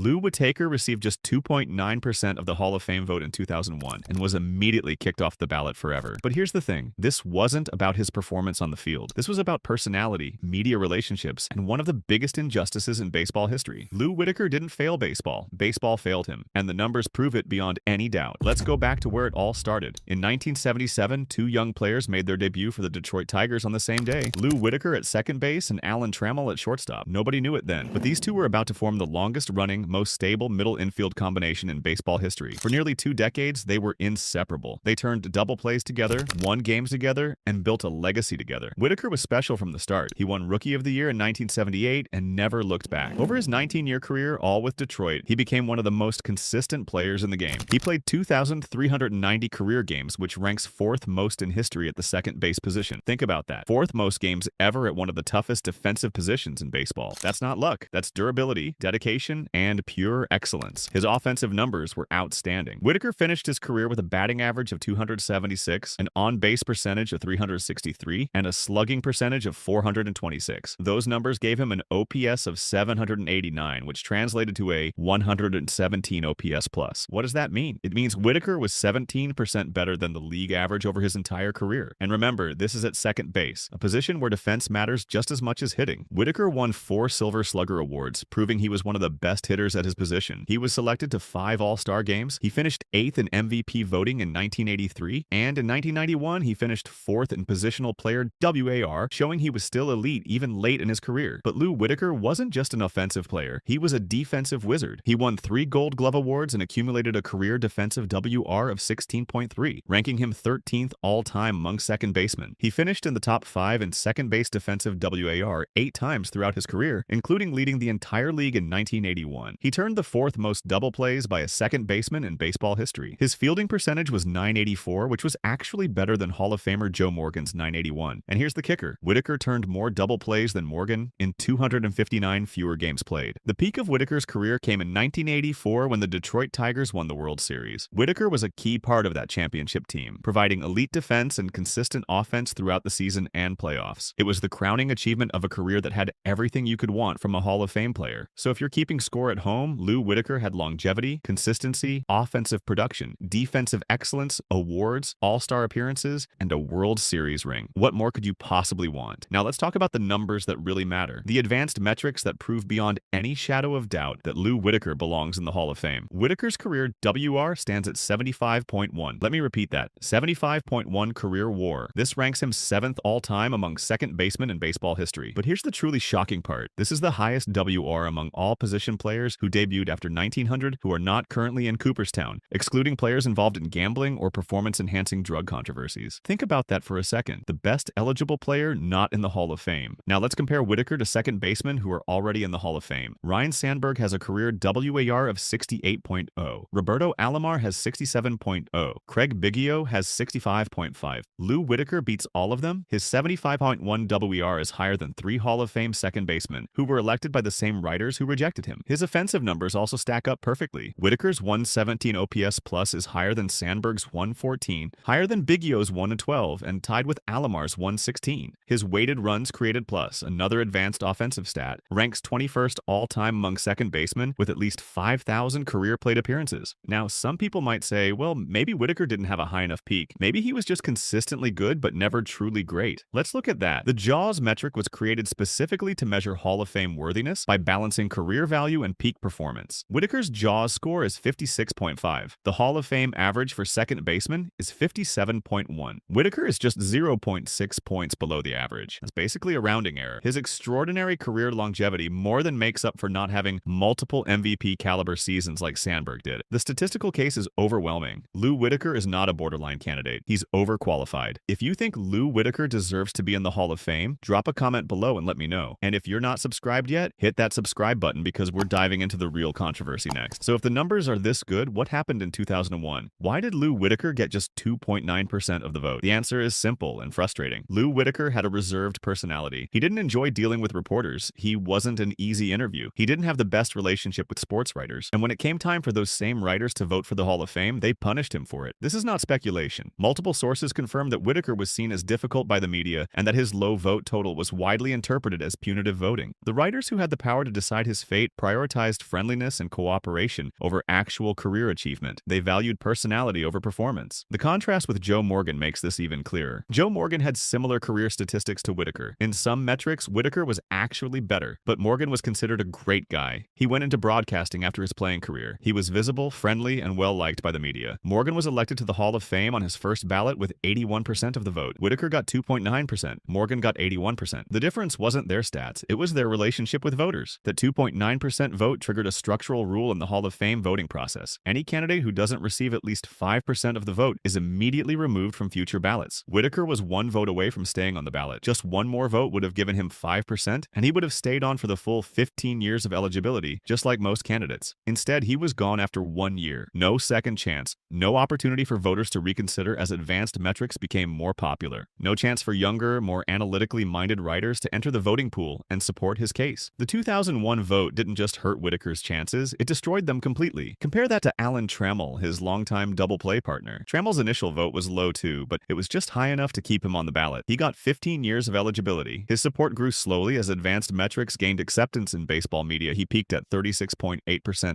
Lou Whitaker received just 2.9% of the Hall of Fame vote in 2001 and was immediately kicked off the ballot forever. But here's the thing, this wasn't about his performance on the field. This was about personality, media relationships, and one of the biggest injustices in baseball history. Lou Whitaker didn't fail baseball. Baseball failed him, and the numbers prove it beyond any doubt. Let's go back to where it all started. In 1977, two young players made their debut for the Detroit Tigers on the same day. Lou Whitaker at second base and Alan Trammell at shortstop. Nobody knew it then, but these two were about to form the longest-running, most stable middle infield combination in baseball history. For nearly 2 decades, they were inseparable. They turned double plays together, won games together, and built a legacy together. Whitaker was special from the start. He won Rookie of the Year in 1978 and never looked back. Over his 19-year career, all with Detroit, he became one of the most consistent players in the game. He played 2,390 career games, which ranks 4th most in history at the second base position. Think about that. 4th most games ever at one of the toughest defensive positions in baseball. That's not luck. That's durability, dedication, and pure excellence. His offensive numbers were outstanding. Whitaker finished his career with a batting average of 276, an on-base percentage of 363, and a slugging percentage of 426. Those numbers gave him an OPS of 789, which translated to a 117 OPS plus. What does that mean? It means Whitaker was 17% better than the league average over his entire career. And remember, this is at second base, a position where defense matters just as much as hitting. Whitaker won 4 Silver Slugger awards, proving he was one of the best hitters at his position. He was selected to 5 All-Star games. He finished 8th in MVP voting in 1983, and in 1991, he finished 4th in positional player WAR, showing he was still elite even late in his career. But Lou Whitaker wasn't just an offensive player. He was a defensive wizard. He won 3 Gold Glove awards and accumulated a career defensive WR of 16.3, ranking him 13th all-time among second basemen. He finished in the top 5 in second base defensive WAR 8 times throughout his career, including leading the entire league in 1981. He turned the 4th most double plays by a second baseman in baseball history. His fielding percentage was .984, which was actually better than Hall of Famer Joe Morgan's .981. And here's the kicker. Whitaker turned more double plays than Morgan in 259 fewer games played. The peak of Whitaker's career came in 1984 when the Detroit Tigers won the World Series. Whitaker was a key part of that championship team, providing elite defense and consistent offense throughout the season and playoffs. It was the crowning achievement of a career that had everything you could want from a Hall of Fame player. So if you're keeping score at home, Lou Whitaker had longevity, consistency, offensive production, defensive excellence, awards, all-star appearances, and a World Series ring. What more could you possibly want? Now let's talk about the numbers that really matter. The advanced metrics that prove beyond any shadow of doubt that Lou Whitaker belongs in the Hall of Fame. Whitaker's career WR stands at 75.1. Let me repeat that. 75.1 career WAR. This ranks him 7th all-time among second basemen in baseball history. But here's the truly shocking part. This is the highest WR among all position players who debuted after 1900 who are not currently in Cooperstown, excluding players involved in gambling or performance-enhancing drug controversies. Think about that for a second. The best eligible player not in the Hall of Fame. Now let's compare Whitaker to second basemen who are already in the Hall of Fame. Ryan Sandberg has a career WAR of 68.0. Roberto Alomar has 67.0. Craig Biggio has 65.5. Lou Whitaker beats all of them. His 75.1 WAR is higher than 3 Hall of Fame second basemen who were elected by the same writers who rejected him. His offensive numbers also stack up perfectly. Whitaker's 117 OPS plus is higher than Sandberg's 114, higher than Biggio's 112, and tied with Alomar's 116. His weighted runs created plus, another advanced offensive stat, ranks 21st all-time among second basemen with at least 5,000 career plate appearances. Now, some people might say, well, maybe Whitaker didn't have a high enough peak. Maybe he was just consistently good but never truly great. Let's look at that. The JAWS metric was created specifically to measure Hall of Fame worthiness by balancing career value and peak performance. Whitaker's JAWS score is 56.5. The Hall of Fame average for second baseman is 57.1. Whitaker is just 0.6 points below the average. That's basically a rounding error. His extraordinary career longevity more than makes up for not having multiple MVP caliber seasons like Sandberg did. The statistical case is overwhelming. Lou Whitaker is not a borderline candidate. He's overqualified. If you think Lou Whitaker deserves to be in the Hall of Fame, drop a comment below and let me know. And if you're not subscribed yet, hit that subscribe button because we're diving into the real controversy next. So if the numbers are this good, what happened in 2001? Why did Lou Whitaker get just 2.9% of the vote? The answer is simple and frustrating. Lou Whitaker had a reserved personality. He didn't enjoy dealing with reporters. He wasn't an easy interview. He didn't have the best relationship with sports writers. And when it came time for those same writers to vote for the Hall of Fame, they punished him for it. This is not speculation. Multiple sources confirmed that Whitaker was seen as difficult by the media and that his low vote total was widely interpreted as punitive voting. The writers who had the power to decide his fate prioritized prioritized friendliness and cooperation over actual career achievement. They valued personality over performance. The contrast with Joe Morgan makes this even clearer. Joe Morgan had similar career statistics to Whitaker. In some metrics, Whitaker was actually better, but Morgan was considered a great guy. He went into broadcasting after his playing career. He was visible, friendly, and well-liked by the media. Morgan was elected to the Hall of Fame on his first ballot with 81% of the vote. Whitaker got 2.9%. Morgan got 81%. The difference wasn't their stats, it was their relationship with voters. That 2.9% vote triggered a structural rule in the Hall of Fame voting process. Any candidate who doesn't receive at least 5% of the vote is immediately removed from future ballots. Whitaker was one vote away from staying on the ballot. Just one more vote would have given him 5%, and he would have stayed on for the full 15 years of eligibility, just like most candidates. Instead, he was gone after 1 year. No second chance. No opportunity for voters to reconsider as advanced metrics became more popular. No chance for younger, more analytically minded writers to enter the voting pool and support his case. The 2001 vote didn't just hurt Whitaker's chances, it destroyed them completely. Compare that to Alan Trammell, his longtime double-play partner. Trammell's initial vote was low too, but it was just high enough to keep him on the ballot. He got 15 years of eligibility. His support grew slowly as advanced metrics gained acceptance in baseball media. He peaked at 36.8%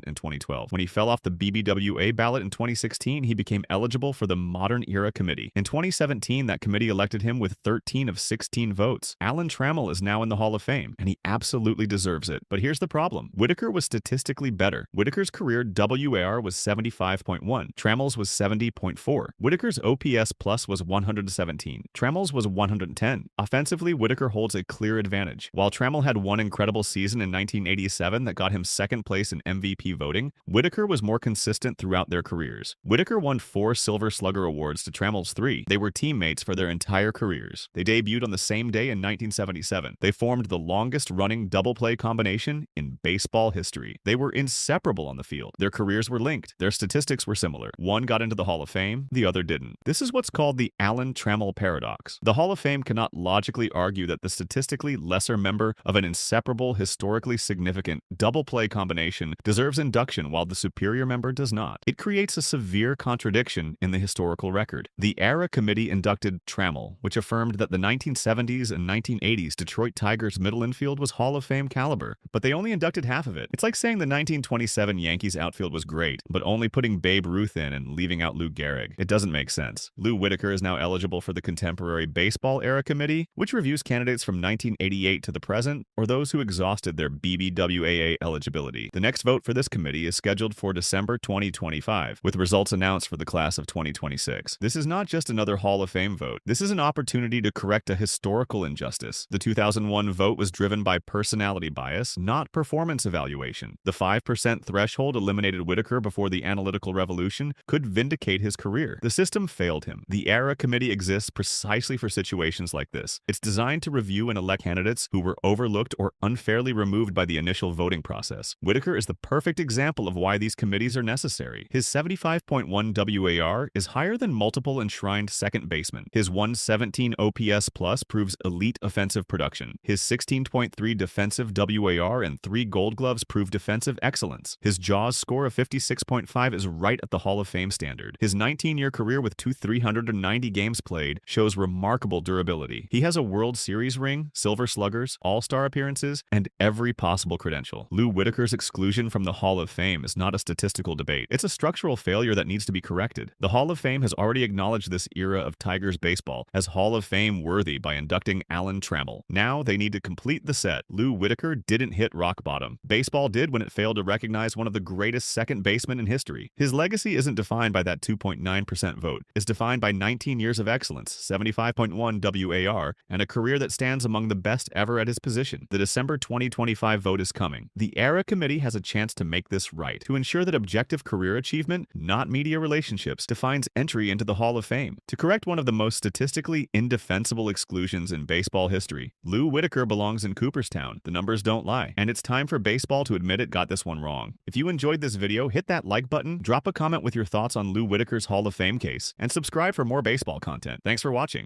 in 2012. When he fell off the BBWA ballot in 2016, he became eligible for the Modern Era Committee. In 2017, that committee elected him with 13 of 16 votes. Alan Trammell is now in the Hall of Fame, and he absolutely deserves it. But here's the problem. Whitaker was statistically better. Whitaker's career WAR was 75.1. Trammell's was 70.4. Whitaker's OPS plus was 117. Trammell's was 110. Offensively, Whitaker holds a clear advantage. While Trammell had one incredible season in 1987 that got him second place in MVP voting, Whitaker was more consistent throughout their careers. Whitaker won 4 Silver Slugger awards to Trammell's 3. They were teammates for their entire careers. They debuted on the same day in 1977. They formed the longest-running double-play combination in baseball history. They were inseparable on the field. Their careers were linked. Their statistics were similar. One got into the Hall of Fame, the other didn't. This is what's called the Alan Trammell paradox. The Hall of Fame cannot logically argue that the statistically lesser member of an inseparable, historically significant double-play combination deserves induction while the superior member does not. It creates a severe contradiction in the historical record. The Era Committee inducted Trammell, which affirmed that the 1970s and 1980s Detroit Tigers middle infield was Hall of Fame caliber, but they only inducted half of it. It's like saying the 1927 Yankees outfield was great, but only putting Babe Ruth in and leaving out Lou Gehrig. It doesn't make sense. Lou Whitaker is now eligible for the Contemporary Baseball Era Committee, which reviews candidates from 1988 to the present, or those who exhausted their BBWAA eligibility. The next vote for this committee is scheduled for December 2025, with results announced for the class of 2026. This is not just another Hall of Fame vote. This is an opportunity to correct a historical injustice. The 2001 vote was driven by personality bias, not performance evaluation. The 5% threshold eliminated Whitaker before the analytical revolution could vindicate his career. The system failed him. The Era Committee exists precisely for situations like this. It's designed to review and elect candidates who were overlooked or unfairly removed by the initial voting process. Whitaker is the perfect example of why these committees are necessary. His 75.1 WAR is higher than multiple enshrined second basemen. His 117 OPS plus proves elite offensive production. His 16.3 defensive WAR and 3 Gold Gloves prove defensive excellence. His JAWS score of 56.5 is right at the Hall of Fame standard. His 19-year career with 390 games played shows remarkable durability. He has a World Series ring, Silver Sluggers, All-Star appearances, and every possible credential. Lou Whitaker's exclusion from the Hall of Fame is not a statistical debate. It's a structural failure that needs to be corrected. The Hall of Fame has already acknowledged this era of Tigers baseball as Hall of Fame worthy by inducting Alan Trammell. Now they need to complete the set. Lou Whitaker didn't hit rock bottom. Baseball did when it failed to recognize one of the greatest second basemen in history. His legacy isn't defined by that 2.9% vote. It's defined by 19 years of excellence, 75.1 WAR, and a career that stands among the best ever at his position. The December 2025 vote is coming. The Era Committee has a chance to make this right, to ensure that objective career achievement, not media relationships, defines entry into the Hall of Fame. To correct one of the most statistically indefensible exclusions in baseball history, Lou Whitaker belongs in Cooperstown. The numbers don't lie, and it's time for baseball to admit it got this one wrong. If you enjoyed this video, hit that like button, drop a comment with your thoughts on Lou Whitaker's Hall of Fame case, and subscribe for more baseball content. Thanks for watching.